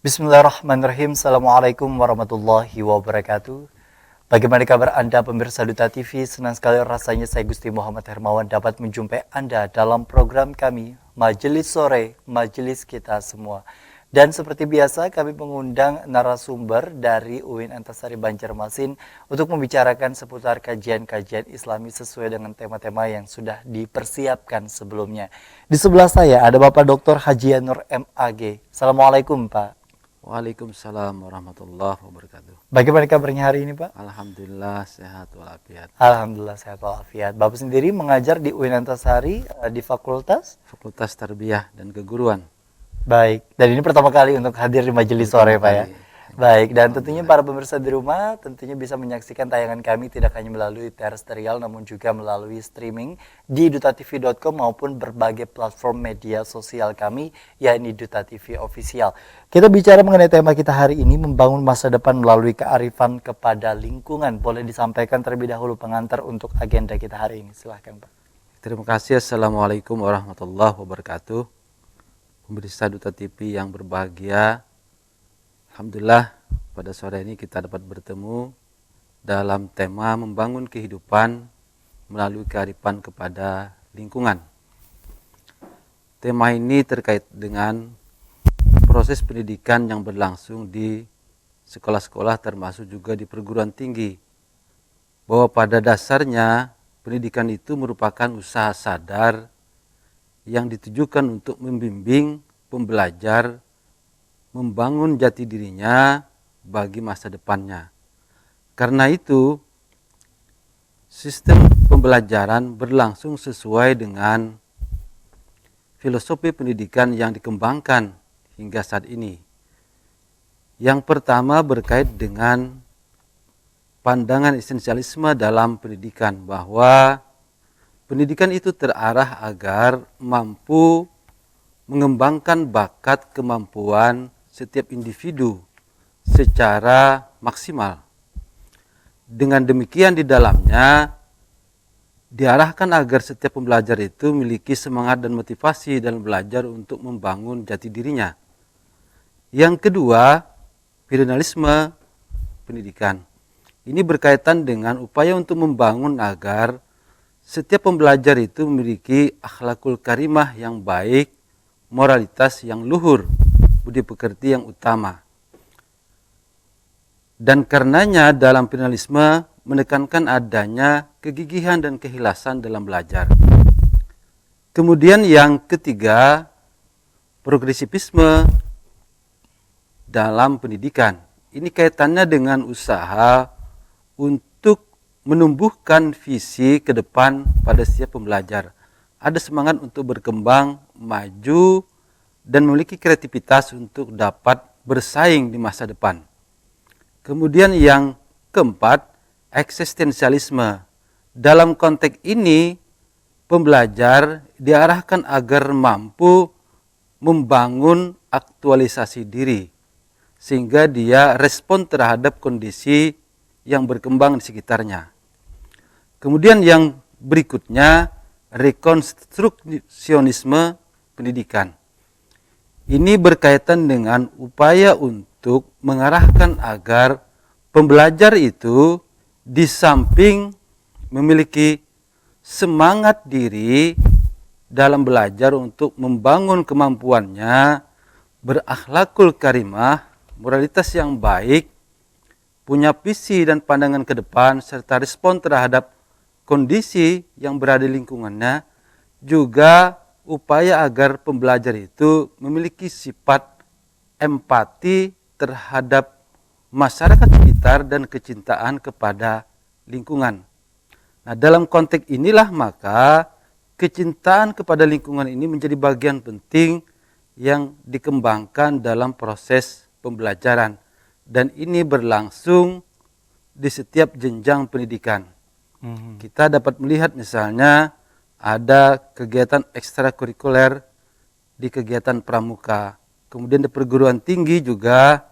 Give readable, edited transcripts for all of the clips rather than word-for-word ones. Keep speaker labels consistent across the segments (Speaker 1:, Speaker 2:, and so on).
Speaker 1: Bismillahirrahmanirrahim. Assalamualaikum warahmatullahi wabarakatuh. Bagaimana kabar Anda pemirsa Duta TV? Senang sekali rasanya saya Gusti Muhammad Hermawan dapat menjumpai Anda dalam program kami Majelis Sore, Majelis Kita Semua. Dan seperti biasa kami mengundang narasumber dari UIN Antasari Banjarmasin untuk membicarakan seputar kajian-kajian Islami sesuai dengan tema-tema yang sudah dipersiapkan sebelumnya. Di sebelah saya ada Bapak Dr. Haji Yanur MAG. Assalamualaikum Pak.
Speaker 2: Waalaikumsalam warahmatullahi wabarakatuh.
Speaker 1: Bagaimana kabarnya hari ini Pak?
Speaker 2: Alhamdulillah sehat walafiat.
Speaker 1: Alhamdulillah sehat walafiat. Bapak sendiri mengajar di UIN Antasari di Fakultas
Speaker 2: Tarbiyah dan Keguruan.
Speaker 1: Baik, dan ini pertama kali untuk hadir di majelis sore Pak ya. Baik, dan tentunya para pemirsa di rumah tentunya bisa menyaksikan tayangan kami tidak hanya melalui terestrial namun juga melalui streaming di dutatv.com maupun berbagai platform media sosial kami yakni Duta TV Official. Kita bicara mengenai tema kita hari ini, membangun masa depan melalui kearifan kepada lingkungan. Boleh disampaikan terlebih dahulu pengantar untuk agenda kita hari ini. Silahkan Pak.
Speaker 2: Terima kasih. Assalamualaikum warahmatullahi wabarakatuh. Pemirsa Duta TV yang berbahagia, alhamdulillah pada sore ini kita dapat bertemu dalam tema membangun kehidupan melalui kearifan kepada lingkungan. Tema ini terkait dengan proses pendidikan yang berlangsung di sekolah-sekolah termasuk juga di perguruan tinggi, bahwa pada dasarnya pendidikan itu merupakan usaha sadar yang ditujukan untuk membimbing pembelajar membangun jati dirinya bagi masa depannya. Karena itu, sistem pembelajaran berlangsung sesuai dengan filosofi pendidikan yang dikembangkan hingga saat ini. Yang pertama berkait dengan pandangan esensialisme dalam pendidikan, bahwa pendidikan itu terarah agar mampu mengembangkan bakat kemampuan setiap individu secara maksimal. Dengan demikian di dalamnya diarahkan agar setiap pembelajar itu memiliki semangat dan motivasi dalam belajar untuk membangun jati dirinya. Yang kedua, filialisme pendidikan. Ini berkaitan dengan upaya untuk membangun agar setiap pembelajar itu memiliki akhlakul karimah yang baik, moralitas yang luhur, budi pekerti yang utama. Dan karenanya dalam filialisme menekankan adanya kegigihan dan keikhlasan dalam belajar. Kemudian yang ketiga, progresivisme dalam pendidikan. Ini kaitannya dengan usaha untuk menumbuhkan visi ke depan pada setiap pembelajar. Ada semangat untuk berkembang, maju, dan memiliki kreativitas untuk dapat bersaing di masa depan. Kemudian yang keempat, eksistensialisme. Dalam konteks ini, pembelajar diarahkan agar mampu membangun aktualisasi diri, sehingga dia respon terhadap kondisi yang berkembang di sekitarnya. Kemudian yang berikutnya, rekonstruksionisme pendidikan. Ini berkaitan dengan upaya untuk mengarahkan agar pembelajar itu di samping memiliki semangat diri dalam belajar untuk membangun kemampuannya, berakhlakul karimah, moralitas yang baik, punya visi dan pandangan ke depan, serta respon terhadap kondisi yang berada di lingkungannya, juga upaya agar pembelajar itu memiliki sifat empati terhadap masyarakat sekitar dan kecintaan kepada lingkungan. Nah, dalam konteks inilah maka kecintaan kepada lingkungan ini menjadi bagian penting yang dikembangkan dalam proses pembelajaran, dan ini berlangsung di setiap jenjang pendidikan. Kita dapat melihat misalnya ada kegiatan ekstrakurikuler di kegiatan pramuka. Kemudian di perguruan tinggi juga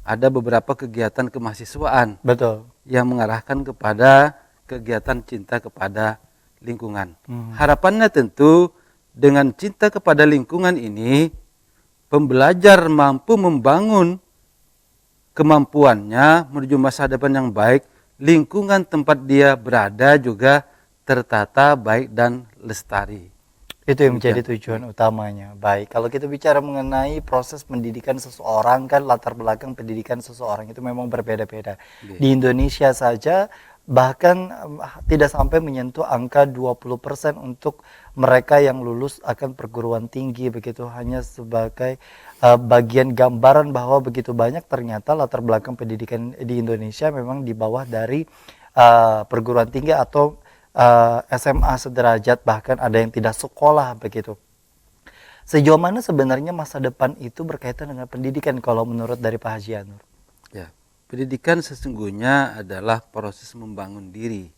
Speaker 2: ada beberapa kegiatan kemahasiswaan.
Speaker 1: Betul.
Speaker 2: Yang mengarahkan kepada kegiatan cinta kepada lingkungan. Harapannya tentu dengan cinta kepada lingkungan ini pembelajar mampu membangun kemampuannya menuju masa depan yang baik, lingkungan tempat dia berada juga tertata baik dan lestari.
Speaker 1: Itu yang menjadi tujuan utamanya. Baik, kalau kita bicara mengenai proses pendidikan seseorang, kan latar belakang pendidikan seseorang itu memang berbeda-beda. Di Indonesia saja bahkan tidak sampai menyentuh angka 20% untuk mereka yang lulus akan perguruan tinggi, begitu, hanya sebagai bagian gambaran bahwa begitu banyak ternyata latar belakang pendidikan di Indonesia memang di bawah dari perguruan tinggi atau SMA sederajat, bahkan ada yang tidak sekolah, begitu. Sejauh mana sebenarnya masa depan itu berkaitan dengan pendidikan kalau menurut dari Pak Haji Anur?
Speaker 2: Ya, pendidikan sesungguhnya adalah proses membangun diri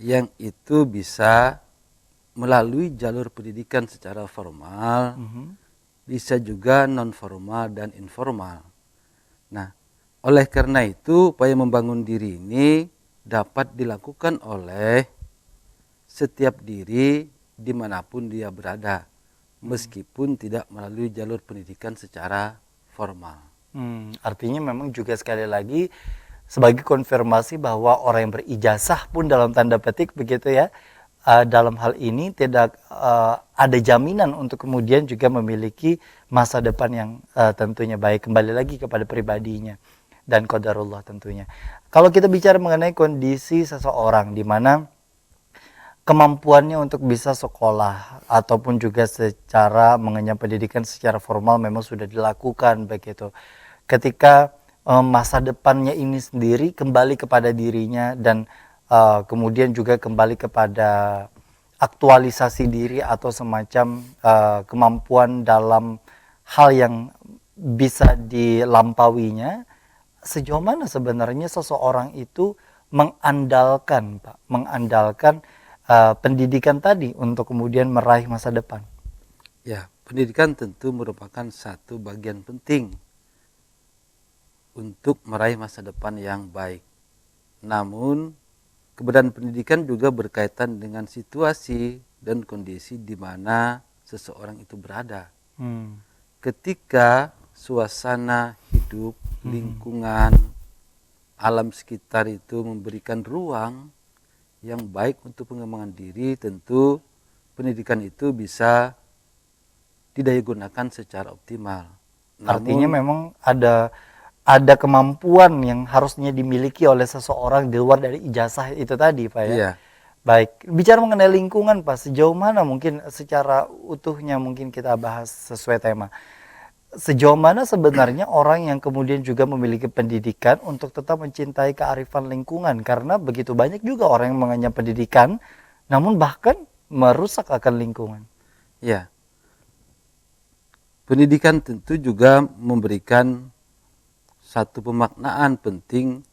Speaker 2: yang itu bisa melalui jalur pendidikan secara formal, bisa juga non formal dan informal. Nah, oleh karena itu upaya membangun diri ini dapat dilakukan oleh setiap diri dimanapun dia berada, meskipun tidak melalui jalur pendidikan secara formal.
Speaker 1: Artinya memang juga sekali lagi sebagai konfirmasi bahwa orang yang berijazah pun dalam tanda petik, begitu ya, dalam hal ini tidak ada jaminan untuk kemudian juga memiliki masa depan yang tentunya baik, kembali lagi kepada pribadinya dan qadarullah tentunya. Kalau kita bicara mengenai kondisi seseorang di mana kemampuannya untuk bisa sekolah ataupun juga secara mengenyam pendidikan secara formal memang sudah dilakukan, begitu. Ketika masa depannya ini sendiri kembali kepada dirinya dan kemudian juga kembali kepada aktualisasi diri atau semacam kemampuan dalam hal yang bisa dilampauinya, sejauh mana sebenarnya seseorang itu mengandalkan pendidikan tadi untuk kemudian meraih masa depan?
Speaker 2: Ya, pendidikan tentu merupakan satu bagian penting untuk meraih masa depan yang baik. Namun, keberadaan pendidikan juga berkaitan dengan situasi dan kondisi di mana seseorang itu berada. Ketika suasana hidup, lingkungan, alam sekitar itu memberikan ruang yang baik untuk pengembangan diri, tentu pendidikan itu bisa didaya gunakan secara optimal.
Speaker 1: Artinya memang ada kemampuan yang harusnya dimiliki oleh seseorang di luar dari ijazah itu tadi, Pak ya.
Speaker 2: Iya.
Speaker 1: Baik, bicara mengenai lingkungan, Pak, sejauh mana mungkin secara utuhnya mungkin kita bahas sesuai tema. Sejauh mana sebenarnya orang yang kemudian juga memiliki pendidikan untuk tetap mencintai kearifan lingkungan, karena begitu banyak juga orang yang mengenyam pendidikan namun bahkan merusak akan lingkungan.
Speaker 2: Ya, pendidikan tentu juga memberikan satu pemaknaan penting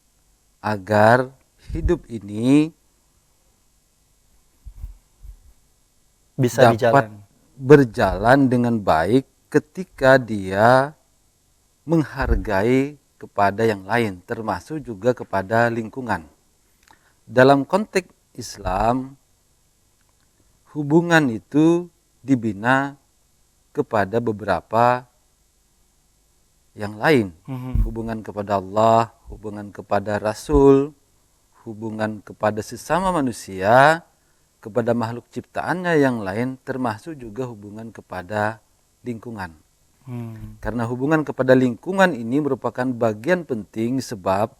Speaker 2: agar hidup ini
Speaker 1: bisa
Speaker 2: dapat berjalan dengan baik ketika dia menghargai kepada yang lain, termasuk juga kepada lingkungan. Dalam konteks Islam, hubungan itu dibina kepada beberapa yang lain. Hubungan kepada Allah, hubungan kepada Rasul, hubungan kepada sesama manusia, kepada makhluk ciptaannya yang lain, termasuk juga hubungan kepada lingkungan. Karena hubungan kepada lingkungan ini merupakan bagian penting, sebab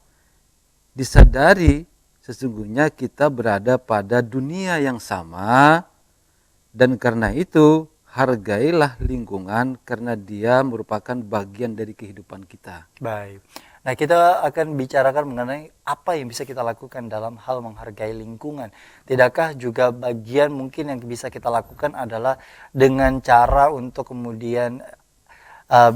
Speaker 2: disadari sesungguhnya kita berada pada dunia yang sama, dan karena itu hargailah lingkungan karena dia merupakan bagian dari kehidupan kita.
Speaker 1: Baik. Nah, kita akan bicarakan mengenai apa yang bisa kita lakukan dalam hal menghargai lingkungan. Tidakkah juga bagian mungkin yang bisa kita lakukan adalah dengan cara untuk kemudian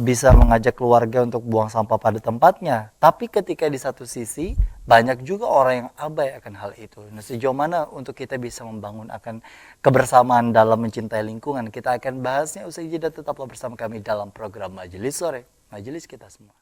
Speaker 1: bisa mengajak keluarga untuk buang sampah pada tempatnya. Tapi ketika di satu sisi banyak juga orang yang abai akan hal itu. Nah, sejauh mana untuk kita bisa membangun akan kebersamaan dalam mencintai lingkungan? Kita akan bahasnya usai jeda. Tetaplah bersama kami dalam program Majelis Sore, Majelis Kita Semua.